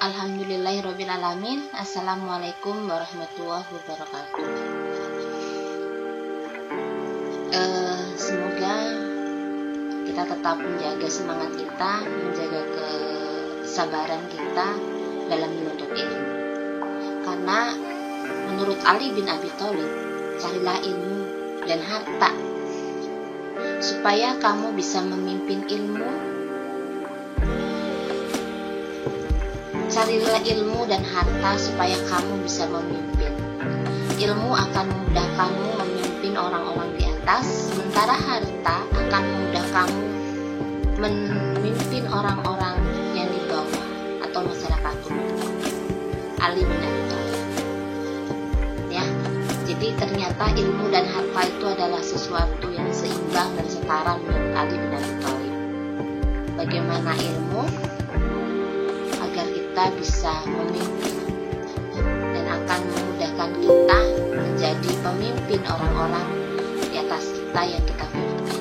Alhamdulillahirrabbilalamin. Assalamualaikum warahmatullahi wabarakatuh. Semoga kita tetap menjaga semangat kita, menjaga kesabaran kita dalam menuntut ilmu. Karena menurut Ali bin Abi Thalib, carilah ilmu dan harta supaya kamu bisa memimpin ilmu. Carilah ilmu dan harta supaya kamu bisa memimpin. Ilmu akan mudah kamu memimpin orang-orang di atas, sementara harta akan mudah kamu memimpin orang-orang yang di bawah atau masyarakat umum. Ali bin Abi Thalib. Ya, jadi ternyata ilmu dan harta itu adalah sesuatu yang seimbang dan setara menurut Ali bin Abi Thalib. Bagaimana ilmu agar kita bisa memimpin dan akan memudahkan kita menjadi pemimpin orang-orang di atas kita yang kita pimpin.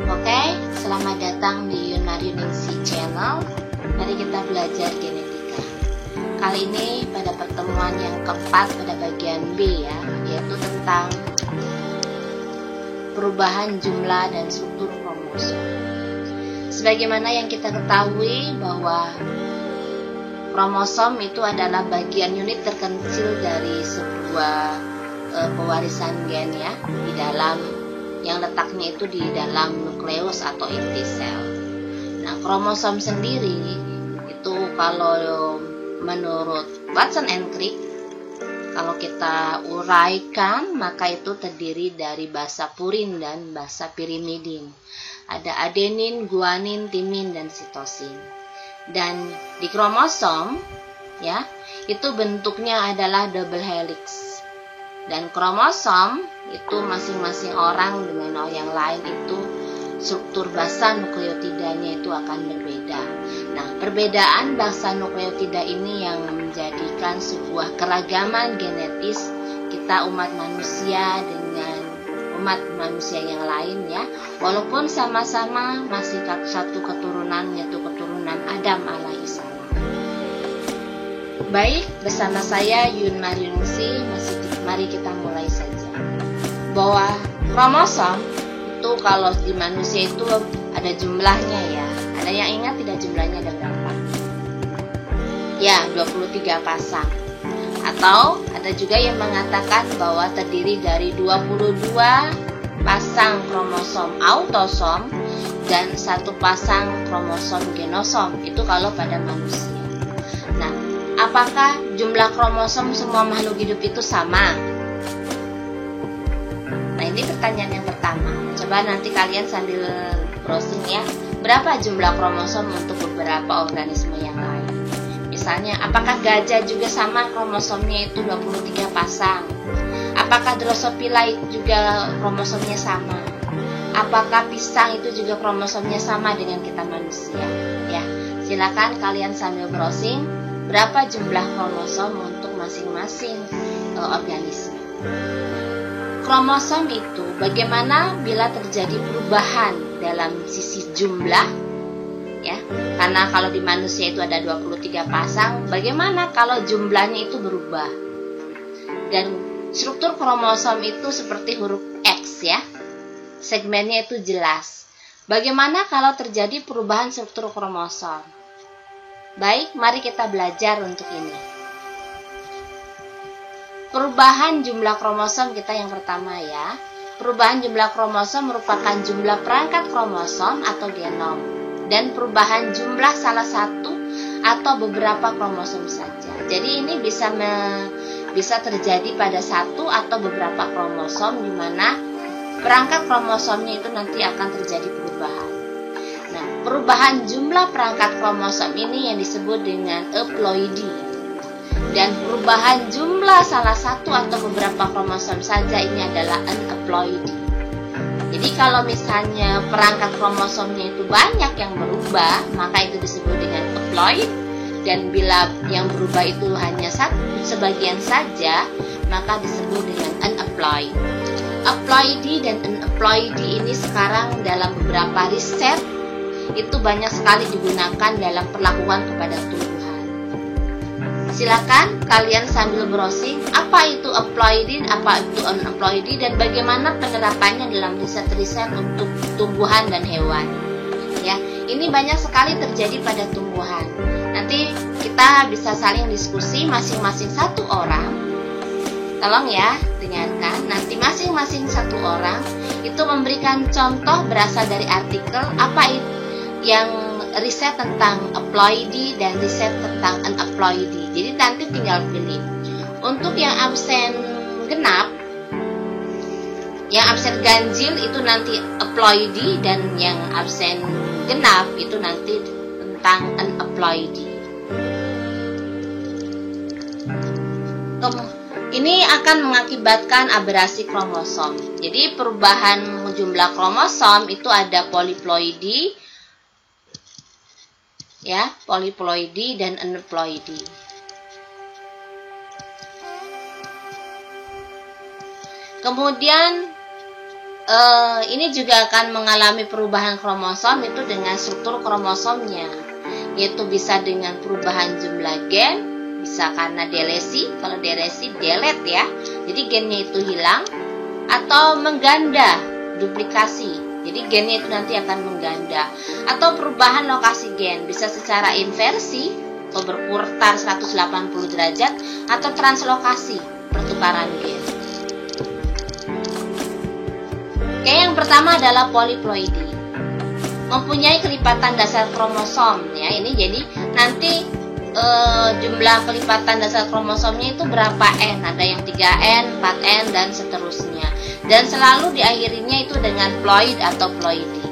Oke, selamat datang di Yunmaryuningsi Channel. Mari kita belajar genetika. Kali ini pada pertemuan yang keempat pada bagian B ya, yaitu tentang perubahan jumlah dan struktur kromosom. Sebagaimana yang kita ketahui bahwa kromosom itu adalah bagian unit terkecil dari sebuah pewarisan gen ya, di dalam yang letaknya itu di dalam nukleus atau inti sel. Nah, kromosom sendiri itu kalau menurut Watson and Crick, kalau kita uraikan maka itu terdiri dari basa purin dan basa pirimidin. Ada adenin, guanin, timin, dan sitosin. Dan di kromosom ya, itu bentuknya adalah double helix. Dan kromosom itu masing-masing orang dengan yang lain itu struktur basa nukleotidanya itu akan berbeda. Nah, perbedaan basa nukleotida ini yang menjadikan sebuah keragaman genetis kita umat manusia dengan umat manusia yang lain ya, walaupun sama-sama masih satu keturunan, yaitu keturunan Adam alaihissalam. Baik, bersama saya Yunmaryuningsi, mari kita mulai saja. Bahwa kromosom itu kalau di manusia itu ada jumlahnya ya. Ada yang ingat tidak jumlahnya ada berapa? Ya, 23 pasang. Atau ada juga yang mengatakan bahwa terdiri dari 22 pasang kromosom autosom dan 1 pasang kromosom genosom. Itu kalau pada manusia. Nah, apakah jumlah kromosom semua makhluk hidup itu sama? Nah, ini pertanyaan yang pertama. Coba nanti kalian sambil browsing ya. Berapa jumlah kromosom untuk beberapa organisme yang lain? Misalnya, apakah gajah juga sama kromosomnya itu 23 pasang? Apakah Drosophila juga kromosomnya sama? Apakah pisang itu juga kromosomnya sama dengan kita manusia? Ya, silakan kalian sambil browsing berapa jumlah kromosom untuk masing-masing organisme. Kromosom itu bagaimana bila terjadi perubahan dalam sisi jumlah? Ya, karena kalau di manusia itu ada 23 pasang, bagaimana kalau jumlahnya itu berubah? Dan struktur kromosom itu seperti huruf X ya, segmennya itu jelas. Bagaimana kalau terjadi perubahan struktur kromosom? Baik, mari kita belajar untuk ini. Perubahan jumlah kromosom kita yang pertama ya. Perubahan jumlah kromosom merupakan jumlah perangkat kromosom atau genom, dan perubahan jumlah salah satu atau beberapa kromosom saja. Jadi ini bisa terjadi pada satu atau beberapa kromosom, di mana perangkat kromosomnya itu nanti akan terjadi perubahan. Nah, perubahan jumlah perangkat kromosom ini yang disebut dengan euploidy. Dan perubahan jumlah salah satu atau beberapa kromosom saja ini adalah aneuploidy. Jadi kalau misalnya perangkat kromosomnya itu banyak yang berubah, maka itu disebut dengan euploid. Dan bila yang berubah itu hanya sebagian saja, maka disebut dengan aneuploid. Euploidy dan aneuploidy ini sekarang dalam beberapa riset itu banyak sekali digunakan dalam perlakuan kepada tumbuhan. Silakan kalian sambil browsing apa itu haploidy, apa itu aneuploidy, dan bagaimana penerapannya dalam riset-riset untuk tumbuhan dan hewan. Ya, ini banyak sekali terjadi pada tumbuhan. Nanti kita bisa saling diskusi masing-masing satu orang. Tolong ya, dengarkan. Nanti masing-masing satu orang itu memberikan contoh berasal dari artikel apa itu yang riset tentang haploidy dan riset tentang aneuploidy. Jadi nanti tinggal pilih. Untuk yang absen genap, yang absen ganjil itu nanti haploidy, dan yang absen genap itu nanti tentang aneuploidy. Ini akan mengakibatkan aberasi kromosom. Jadi perubahan jumlah kromosom itu ada polyploidy, ya, polyploidy dan aneuploidy. Kemudian ini juga akan mengalami perubahan kromosom itu dengan struktur kromosomnya, yaitu bisa dengan perubahan jumlah gen, bisa karena delesi, kalau delesi delete ya, jadi gennya itu hilang, atau mengganda, duplikasi, jadi gennya itu nanti akan mengganda, atau perubahan lokasi gen, bisa secara inversi atau berputar 180 derajat, atau translokasi, pertukaran gen. Oke, yang pertama adalah polyploidy, mempunyai kelipatan dasar kromosom ya. Ini jadi nanti jumlah kelipatan dasar kromosomnya itu berapa N, ada yang 3N, 4N, dan seterusnya, dan selalu diakhirinya itu dengan ploid atau ploidy.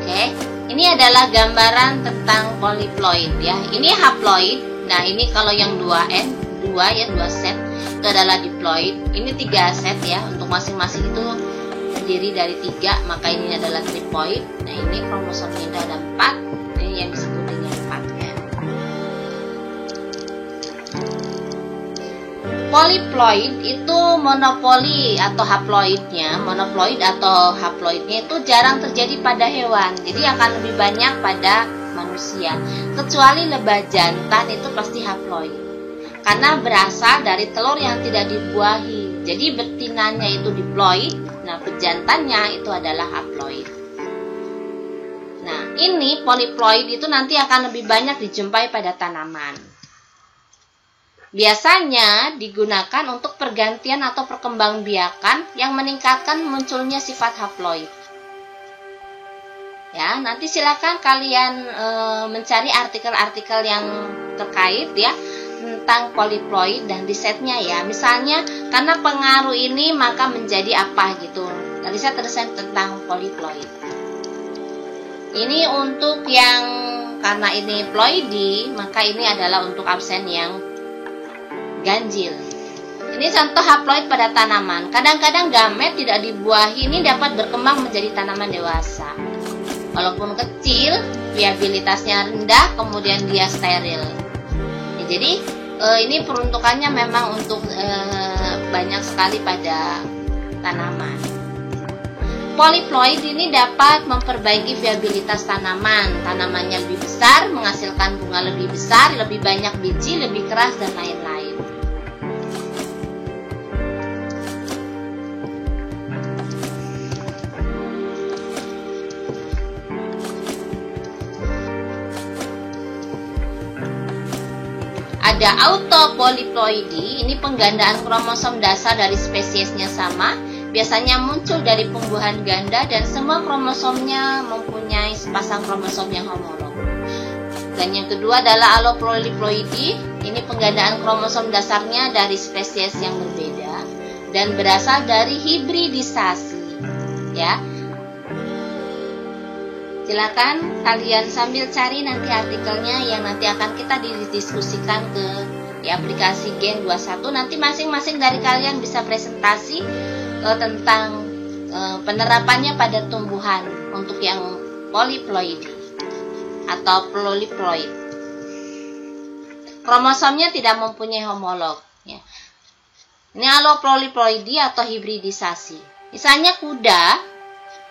Oke, ini adalah gambaran tentang polyploid ya. Ini haploid. Nah, ini kalau yang 2N, 2 set, itu adalah diploid. Ini 3 set ya, untuk masing-masing itu terdiri dari 3, maka ini adalah triploid. Nah, ini kromosomnya ada 4, ini yang disebut dengan 4N. Polyploid itu monopoli atau haploidnya, monoploid atau haploidnya itu jarang terjadi pada hewan, jadi akan lebih banyak pada manusia, kecuali lebah jantan itu pasti haploid karena berasal dari telur yang tidak dibuahi. Jadi betinanya itu diploid, nah pejantannya itu adalah haploid. Nah, ini polyploid itu nanti akan lebih banyak dijumpai pada tanaman. Biasanya digunakan untuk pergantian atau perkembangbiakan yang meningkatkan munculnya sifat haploid. Ya, nanti silakan kalian mencari artikel-artikel yang terkait ya tentang polyploid dan risetnya ya. Misalnya karena pengaruh ini maka menjadi apa gitu. Riset tentang polyploid. Ini untuk yang karena ini ploidy, maka ini adalah untuk absen yang ganjil. Ini contoh haploid pada tanaman. Kadang-kadang gamet tidak dibuahi ini dapat berkembang menjadi tanaman dewasa. Walaupun kecil, viabilitasnya rendah, kemudian dia steril. Ya, jadi ini peruntukannya memang untuk banyak sekali pada tanaman. Polyploid ini dapat memperbaiki viabilitas tanaman. Tanamannya lebih besar, menghasilkan bunga lebih besar, lebih banyak biji, lebih keras, dan lain-lain. Ada autopolyploidy, ini penggandaan kromosom dasar dari spesiesnya sama, biasanya muncul dari pembuahan ganda dan semua kromosomnya mempunyai sepasang kromosom yang homolog. Dan yang kedua adalah allopolyploidy, ini penggandaan kromosom dasarnya dari spesies yang berbeda dan berasal dari hibridisasi. Ya. Silakan kalian sambil cari nanti artikelnya yang nanti akan kita didiskusikan ke di aplikasi Gen 21. Nanti masing-masing dari kalian bisa presentasi tentang penerapannya pada tumbuhan untuk yang polyploidy atau polyploid. Kromosomnya tidak mempunyai homolog. Ya. Ini aloproliploidi atau hibridisasi. Misalnya kuda,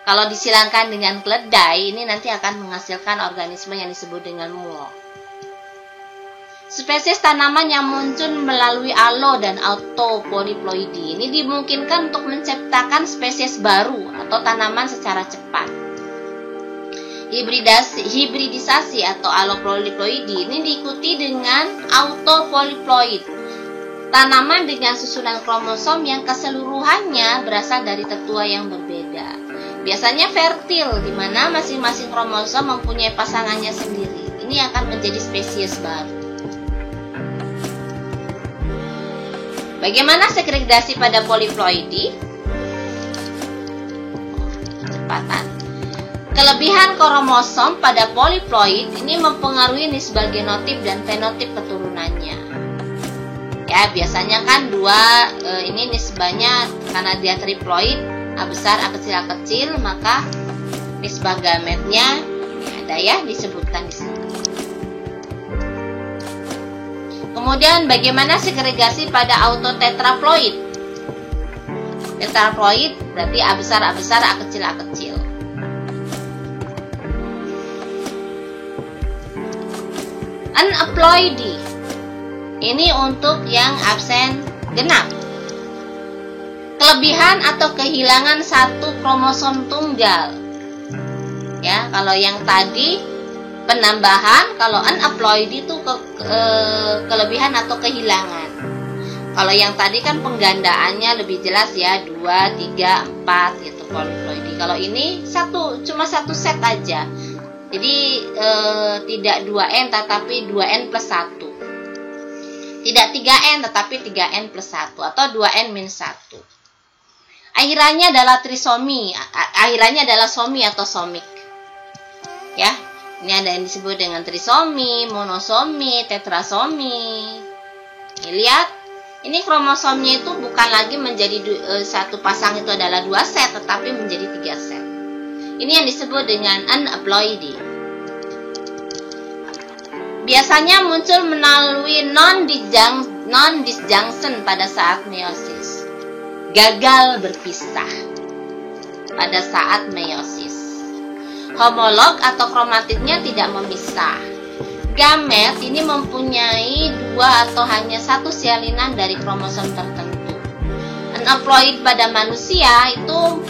kalau disilangkan dengan keledai, ini nanti akan menghasilkan organisme yang disebut dengan mule. Spesies tanaman yang muncul melalui alo dan autopoliploidi ini dimungkinkan untuk menciptakan spesies baru atau tanaman secara cepat. Hibridisasi atau alopoliploidi ini diikuti dengan autopoliploid, tanaman dengan susunan kromosom yang keseluruhannya berasal dari tetua yang berbeda. Biasanya fertil, di mana masing-masing kromosom mempunyai pasangannya sendiri. Ini akan menjadi spesies baru. Bagaimana segregasi pada poliploidi? Kecepatan. Kelebihan kromosom pada poliploid ini mempengaruhi nisbah genotip dan fenotip keturunannya. Ya, biasanya kan ini nisbahnya karena dia triploid, A besar, A kecil, A kecil, maka nisbah gametnya ini ada ya disebutkan di sini. Kemudian bagaimana segregasi pada autotetraploid? Tetraploid berarti A besar, A besar, A kecil, A kecil. Aneuploidy. Ini untuk yang absen genap. Kelebihan atau kehilangan satu kromosom tunggal. Ya, kalau yang tadi penambahan, kalau aneuploidy itu kelebihan atau kehilangan. Kalau yang tadi kan penggandaannya lebih jelas ya, 2, 3, 4 gitu poliploidy. Kalau ini cuma satu set aja. Jadi tidak 2N tetapi 2N plus 1. Tidak 3N tetapi 3N plus 1 atau 2N minus 1. Akhirannya adalah trisomi, akhirannya adalah somi atau somik. Ya, ini ada yang disebut dengan trisomi, monosomi, tetrasomi. Ini lihat, ini kromosomnya itu bukan lagi menjadi satu pasang itu adalah 2 set, tetapi menjadi 3 set. Ini yang disebut dengan aneuploidy. Biasanya muncul melalui non-disjunction pada saat meiosis. Gagal berpisah pada saat meiosis. Homolog atau kromatidnya tidak memisah. Gamet ini mempunyai 2 atau hanya 1 salinan dari kromosom tertentu. Aneuploid pada manusia itu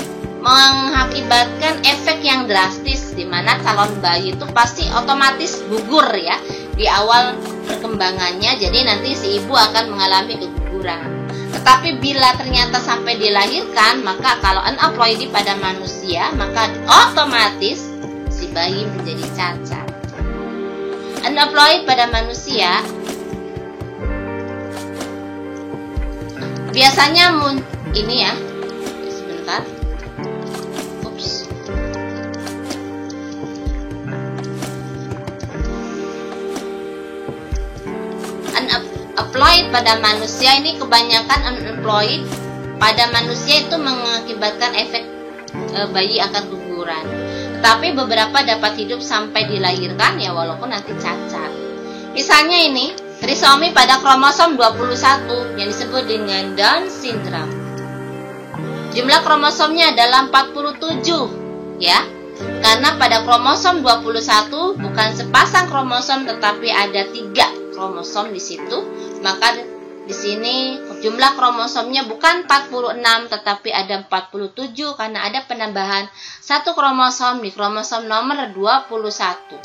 mengakibatkan efek yang drastis, di mana calon bayi itu pasti otomatis gugur ya di awal perkembangannya, jadi nanti si ibu akan mengalami keguguran. Tetapi bila ternyata sampai dilahirkan, maka kalau aneuploidy pada manusia, maka otomatis si bayi menjadi cacat. Aneuploid pada manusia biasanya ini ya, sebentar. Aneuploid pada manusia ini kebanyakan aneuploid pada manusia itu mengakibatkan efek bayi akan guguran. Tetapi beberapa dapat hidup sampai dilahirkan ya walaupun nanti cacat. Misalnya ini trisomi pada kromosom 21 yang disebut dengan Down syndrome. Jumlah kromosomnya adalah 47 ya. Karena pada kromosom 21 bukan sepasang kromosom tetapi ada 3 kromosom di situ, maka di sini jumlah kromosomnya bukan 46 tetapi ada 47 karena ada penambahan 1 kromosom di kromosom nomor 21.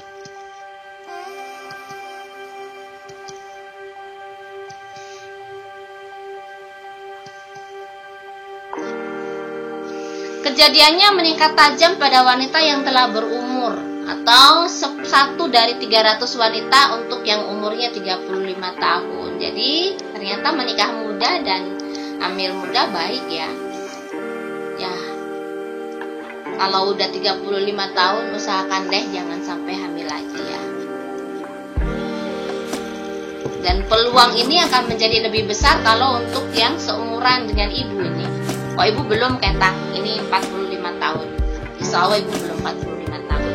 Kejadiannya meningkat tajam pada wanita yang telah berumur atau 1 dari 300 wanita untuk yang umurnya 35 tahun. Jadi ternyata menikah muda dan hamil muda baik ya. Ya, kalau udah 35 tahun usahakan deh jangan sampai hamil lagi ya. Dan peluang ini akan menjadi lebih besar kalau untuk yang seumuran dengan ibu ini. Oh, ibu belum ketak, ini 45 tahun. Insya Allah ibu belum 45 tahun.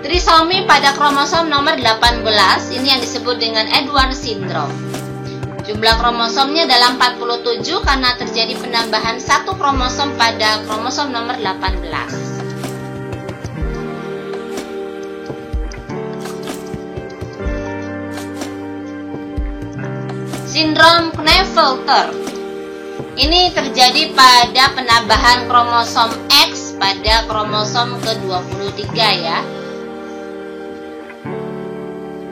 Trisomi pada kromosom nomor 18 ini yang disebut dengan Edwards syndrome. Jumlah kromosomnya dalam 47 karena terjadi penambahan satu kromosom pada kromosom nomor 18. Sindrom Klinefelter ini terjadi pada penambahan kromosom X pada kromosom ke-23 ya.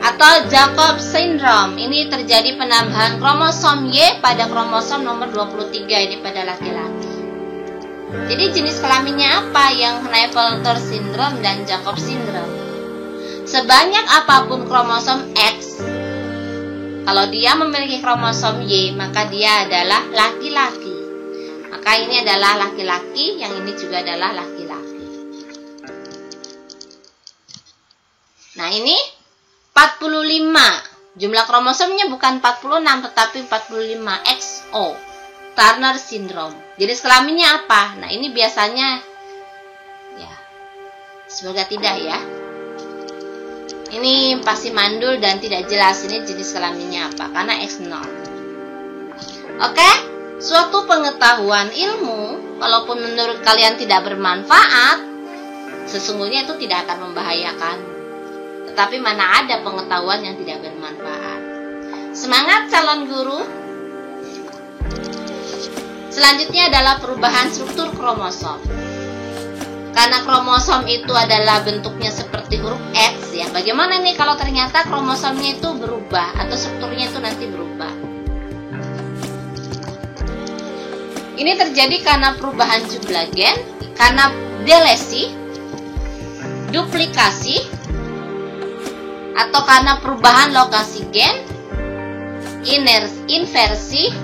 Atau Jacob syndrome ini terjadi penambahan kromosom Y pada kromosom nomor 23 ini pada laki-laki. Jadi jenis kelaminnya apa yang Klinefelter syndrome dan Jacob syndrome? Sebanyak apapun kromosom X, kalau dia memiliki kromosom Y maka dia adalah laki-laki. Maka ini adalah laki-laki, yang ini juga adalah laki-laki. Nah ini 45. Jumlah kromosomnya bukan 46 tetapi 45 XO. Turner syndrome. Jenis kelaminnya apa? Nah, ini biasanya ya semoga tidak ya. Ini pasti mandul dan tidak jelas ini jenis kelaminnya apa karena X0. Oke, suatu pengetahuan ilmu walaupun menurut kalian tidak bermanfaat, sesungguhnya itu tidak akan membahayakan. Tetapi mana ada pengetahuan yang tidak bermanfaat. Semangat calon guru. Selanjutnya adalah perubahan struktur kromosom. Karena kromosom itu adalah bentuknya seperti huruf X ya. Bagaimana nih kalau ternyata kromosomnya itu berubah atau strukturnya itu nanti berubah? Ini terjadi karena perubahan jumlah gen, karena delesi, duplikasi, atau karena perubahan lokasi gen, inversi,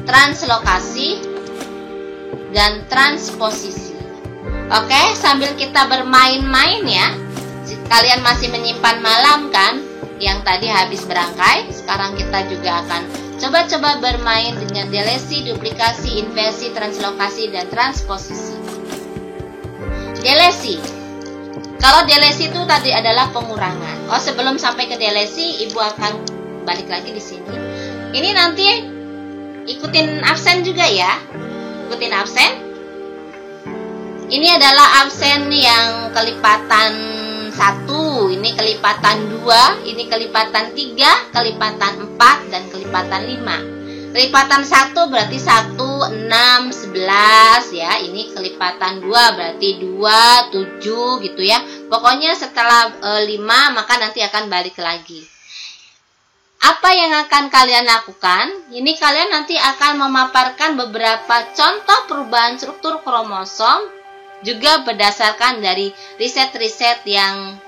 translokasi, dan transposisi. Oke, sambil kita bermain-main ya. Kalian masih menyimpan malam kan? Yang tadi habis berangkai. Sekarang kita juga akan coba-coba bermain dengan delesi, duplikasi, inversi, translokasi, dan transposisi. Delesi. Kalau delesi itu tadi adalah pengurangan. Oh, sebelum sampai ke delesi, Ibu akan balik lagi di sini. Ini nanti ikutin absen juga ya. Ikutin absen. Ini adalah absen yang kelipatan 1, ini kelipatan 2, ini kelipatan 3, kelipatan 4, dan kelipatan 5. Kelipatan 1 berarti 1, 6, 11 ya. Ini kelipatan 2 berarti 2, 7 gitu ya. Pokoknya setelah 5 maka nanti akan balik lagi. Apa yang akan kalian lakukan? Ini kalian nanti akan memaparkan beberapa contoh perubahan struktur kromosom juga berdasarkan dari riset-riset yang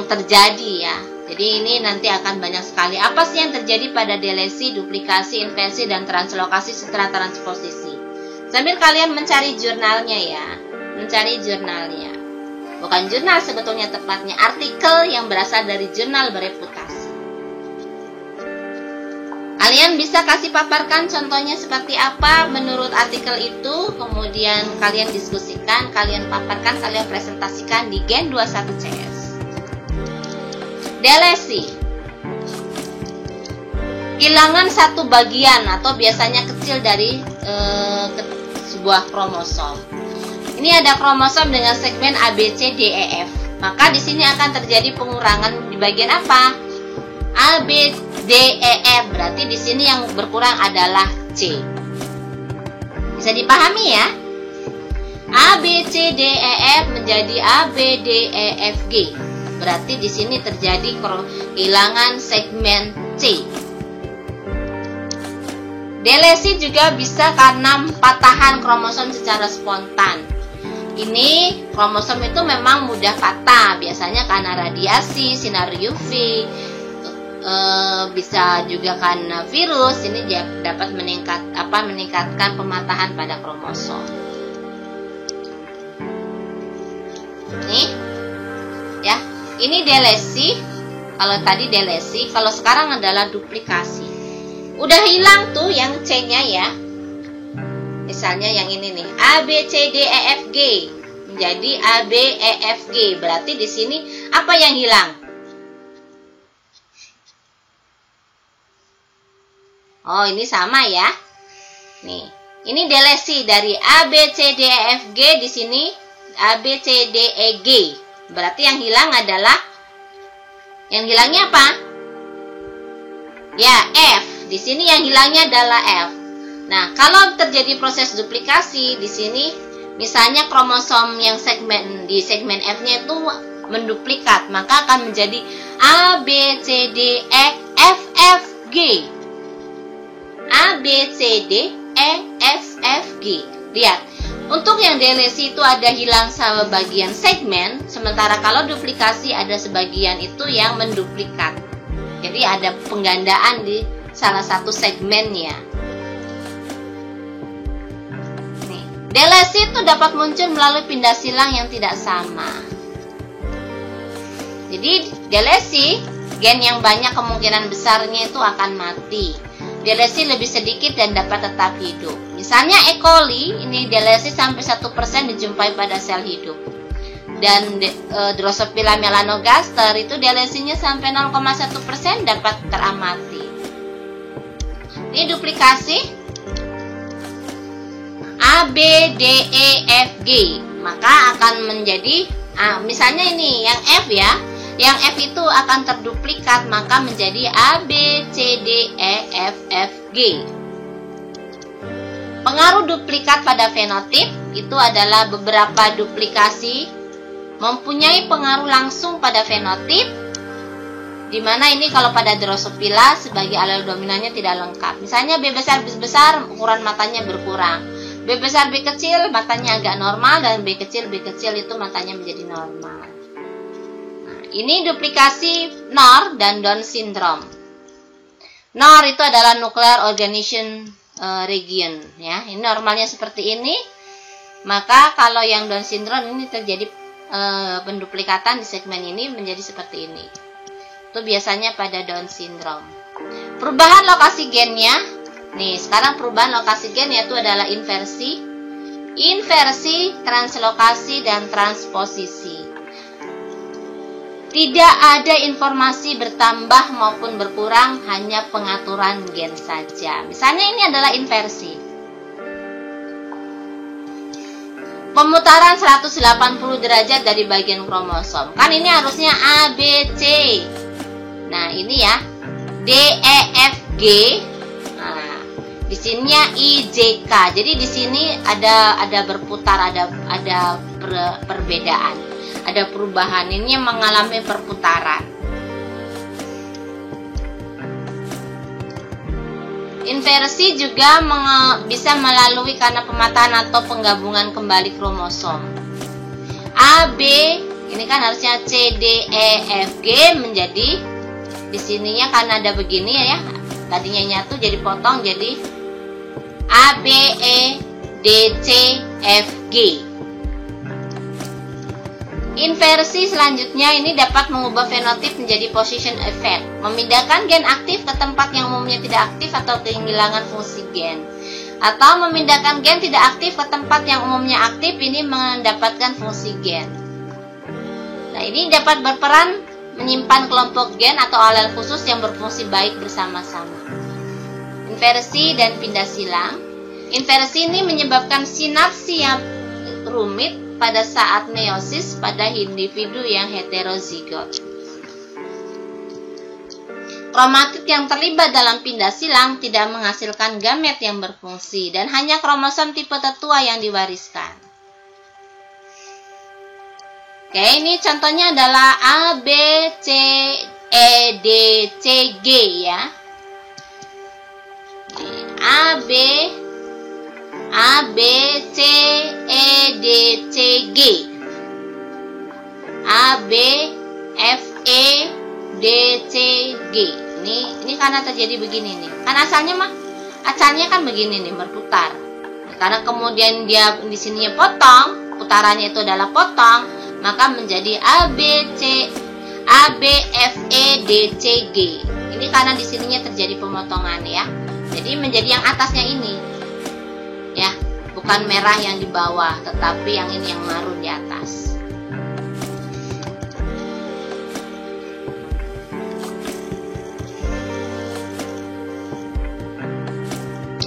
terjadi ya. Jadi ini nanti akan banyak sekali. Apa sih yang terjadi pada delesi, duplikasi, inversi, dan translokasi setelah transposisi? Sambil kalian mencari jurnalnya ya. Mencari jurnalnya. Bukan jurnal sebetulnya tepatnya. Artikel yang berasal dari jurnal bereputasi. Kalian bisa kasih paparkan contohnya seperti apa menurut artikel itu. Kemudian kalian diskusikan, kalian paparkan, kalian presentasikan di Gen 21 CS. Delesi. Kehilangan satu bagian atau biasanya kecil dari sebuah kromosom. Ini ada kromosom dengan segmen A, B, C, D, E, F. Maka di sini akan terjadi pengurangan di bagian apa? A, B, D, E, F. Berarti di sini yang berkurang adalah C. Bisa dipahami ya? A, B, C, D, E, F menjadi A, B, D, E, F, G. Berarti di sini terjadi kehilangan segmen C. Delesi juga bisa karena patahan kromosom secara spontan. Ini kromosom itu memang mudah patah, biasanya karena radiasi, sinar UV, bisa juga karena virus. Ini dapat meningkatkan pematahan pada kromosom. Nih, ya. Ini delesi. Kalau tadi delesi, kalau sekarang adalah duplikasi. Udah hilang tuh yang C-nya ya. Misalnya yang ini nih, A, B, C, D, E, F, G menjadi A, B, E, F, G. Berarti di sini apa yang hilang? Oh, ini sama ya. Nih, ini delesi dari A, B, C, D, E, F, G. Di sini A, B, C, D, E, G. Berarti yang hilang adalah, yang hilangnya apa? Ya, F. Di sini yang hilangnya adalah F. Nah, kalau terjadi proses duplikasi di sini, misalnya kromosom yang di segmen F-nya itu menduplikat, maka akan menjadi A, B, C, D, E, F, F, G. A, B, C, D, E, F, F, G. Lihat, untuk yang delesi itu ada hilang sebagian segmen, sementara kalau duplikasi ada sebagian itu yang menduplikat. Jadi ada penggandaan di salah satu segmennya. Nih, delesi itu dapat muncul melalui pindah silang yang tidak sama. Jadi delesi, gen yang banyak kemungkinan besarnya itu akan mati. Delesi lebih sedikit dan dapat tetap hidup. Misalnya E. coli, ini delesi sampai 1% dijumpai pada sel hidup. Dan Drosophila melanogaster itu delesinya sampai 0,1% dapat teramati. Ini duplikasi A, B, D, E, F, G. Maka akan menjadi, misalnya ini yang F ya. Yang F itu akan terduplikat, maka menjadi A, B, C, D, E, F, F, G. Pengaruh duplikat pada fenotip itu adalah beberapa duplikasi mempunyai pengaruh langsung pada fenotip, di mana ini kalau pada Drosophila sebagai alel dominannya tidak lengkap. Misalnya B besar ukuran matanya berkurang. B besar B kecil matanya agak normal, dan B kecil itu matanya menjadi normal. Ini duplikasi NOR dan Down syndrome. NOR itu adalah nuclear organization region, ya. Ini normalnya seperti ini. Maka kalau yang Down syndrome ini terjadi penduplikatan di segmen ini menjadi seperti ini. Itu biasanya pada Down syndrome. Perubahan lokasi gennya. Nih, sekarang perubahan lokasi gen yaitu adalah inversi, translokasi, dan transposisi. Tidak ada informasi bertambah maupun berkurang, hanya pengaturan gen saja. Misalnya ini adalah inversi. Pemutaran 180 derajat dari bagian kromosom. Kan ini harusnya A, B, C. Nah, ini ya. D, E, F, G. Nah, di sininya I, J, K. Jadi di sini ada berputar, ada perbedaan. Ada perubahan, ini mengalami perputaran. Inversi juga bisa melalui karena pematahan atau penggabungan kembali kromosom. A, B, ini kan harusnya C, D, E, F, G menjadi di sininya karena ada begini ya. Tadinya nyatu jadi potong jadi A, B, E, D, C, F, G. Inversi selanjutnya ini dapat mengubah fenotip menjadi position effect, memindahkan gen aktif ke tempat yang umumnya tidak aktif atau kehilangan fungsi gen, atau memindahkan gen tidak aktif ke tempat yang umumnya aktif, ini mendapatkan fungsi gen. Nah, ini dapat berperan menyimpan kelompok gen atau alel khusus yang berfungsi baik bersama-sama. Inversi dan pindah silang. Inversi ini menyebabkan sinapsi yang rumit pada saat meiosis pada individu yang heterozigot. Kromatid yang terlibat dalam pindah silang tidak menghasilkan gamet yang berfungsi dan hanya kromosom tipe tertua yang diwariskan. Oke, ini contohnya adalah A, B, C, E, D, C, G ya. A, B, C, E, D, C, G. A, B, F, E, D, C, G. Ini karena terjadi begini nih. Kan asalnya kan begini nih, berputar. Karena kemudian dia di sininya potong, putarannya itu adalah potong, maka menjadi A, B, F, E, D, C, G. Ini karena di sininya terjadi pemotongan ya. Jadi menjadi yang atasnya ini. Ya, bukan merah yang di bawah, tetapi yang ini yang marun di atas.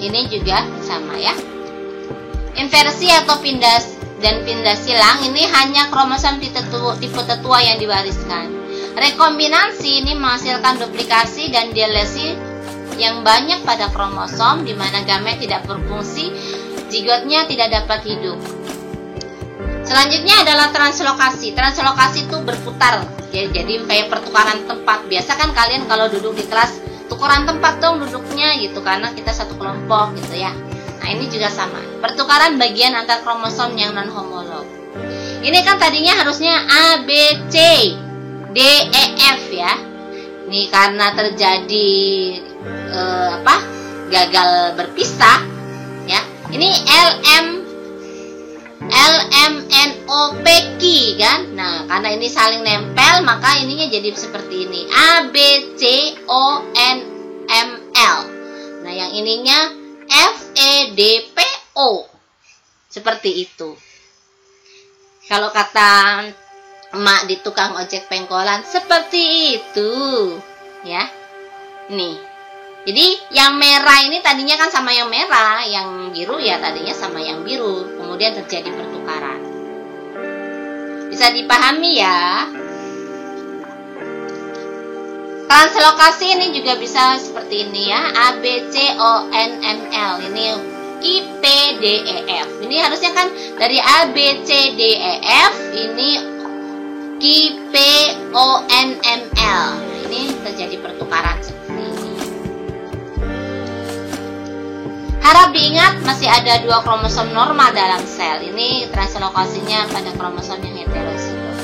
Ini juga sama ya. Inversi atau pindah silang ini hanya kromosom tipe tetua yang diwariskan. Rekombinasi ini menghasilkan duplikasi dan delesi yang banyak pada kromosom, di mana gamet tidak berfungsi, zigotnya tidak dapat hidup. Selanjutnya adalah translokasi. Translokasi itu berputar, ya, jadi kayak pertukaran tempat. Biasa kan kalian kalau duduk di kelas tukeran tempat dong duduknya gitu, karena kita satu kelompok gitu ya. Nah ini juga sama, pertukaran bagian antar kromosom yang non homolog. Ini kan tadinya harusnya A, B, C, D, E, F ya. Ini karena terjadi gagal berpisah ya. Ini LMNOP kan. Nah, karena ini saling nempel, maka ininya jadi seperti ini. A, B, C, O, N, M, L. Nah, yang ininya F, E, D, P, O. Seperti itu. Kalau kata emak di tukang ojek pengkolan, seperti itu. Ya. Nih. Jadi yang merah ini tadinya kan sama yang merah, yang biru ya tadinya sama yang biru, kemudian terjadi pertukaran. Bisa dipahami ya. Translokasi ini juga bisa seperti ini ya, A, B, C, O, N, M, L. Ini I, P, D, E, F. Ini harusnya kan dari A, B, C, D, E, F, ini Q, P, O, N, M, L. Ini terjadi pertukaran seperti ini. Harap diingat masih ada 2 kromosom normal dalam sel. Ini translokasinya pada kromosom yang heterozigot.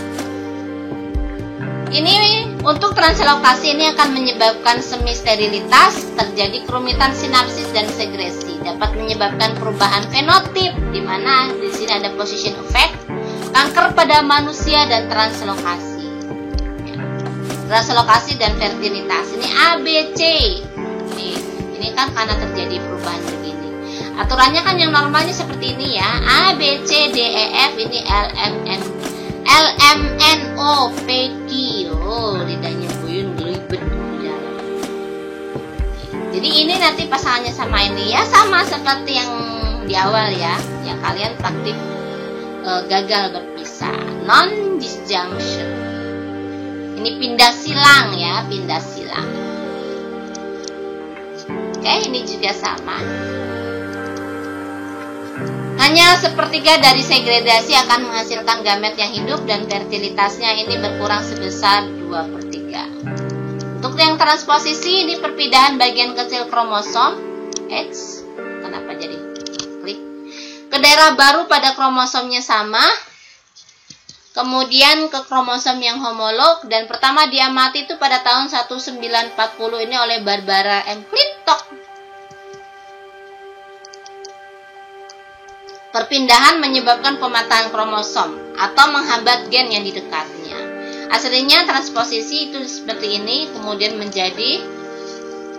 Ini untuk translokasi ini akan menyebabkan semi-sterilitas, terjadi kerumitan sinapsis dan segresi, dapat menyebabkan perubahan fenotip, di mana di sini ada position effect, kanker pada manusia dan translokasi. Translokasi dan fertilitas. Ini A, B, C. Ini kan karena terjadi perubahan begini. Aturannya kan yang normalnya seperti ini ya. A, B, C, D, E, F. Ini L, M, N, O, P, Q. Oh, lidahnya buyun gelibet. Jadi ini nanti pasangannya sama ini ya. Sama seperti yang di awal ya. Yang kalian praktik gagal berpisah. Non-disjunction. Ini pindah silang ya. Pindah silang. Oke, ini juga sama. Hanya sepertiga dari segregasi akan menghasilkan gamet yang hidup dan fertilitasnya ini berkurang sebesar 2/3. Untuk yang transposisi ini perpindahan bagian kecil kromosom X, kenapa jadi klik, ke daerah baru pada kromosomnya sama, kemudian ke kromosom yang homolog, dan pertama diamati itu pada tahun 1940 ini oleh Barbara McClintock. Perpindahan menyebabkan pematahan kromosom atau menghambat gen yang di dekatnya. Aslinya transposisi itu seperti ini, kemudian menjadi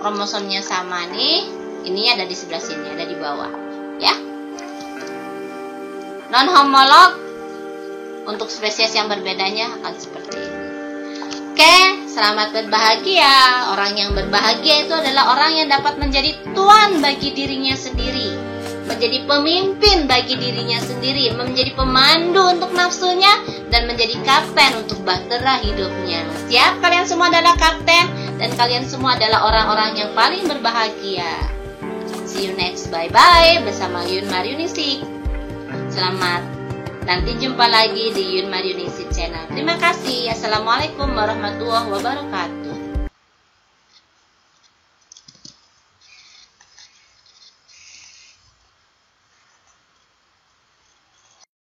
kromosomnya sama nih. Ini ada di sebelah sini, ada di bawah, ya. Non homolog untuk spesies yang berbedanya akan seperti ini. Oke, selamat berbahagia. Orang yang berbahagia itu adalah orang yang dapat menjadi tuan bagi dirinya sendiri, menjadi pemimpin bagi dirinya sendiri, menjadi pemandu untuk nafsunya, dan menjadi kapten untuk bahtera hidupnya. Siap, kalian semua adalah kapten, dan kalian semua adalah orang-orang yang paling berbahagia. See you next, bye-bye, bersama Yun Maryunisi. Selamat, nanti jumpa lagi di Yun Maryunisi channel. Terima kasih, assalamualaikum warahmatullahi wabarakatuh.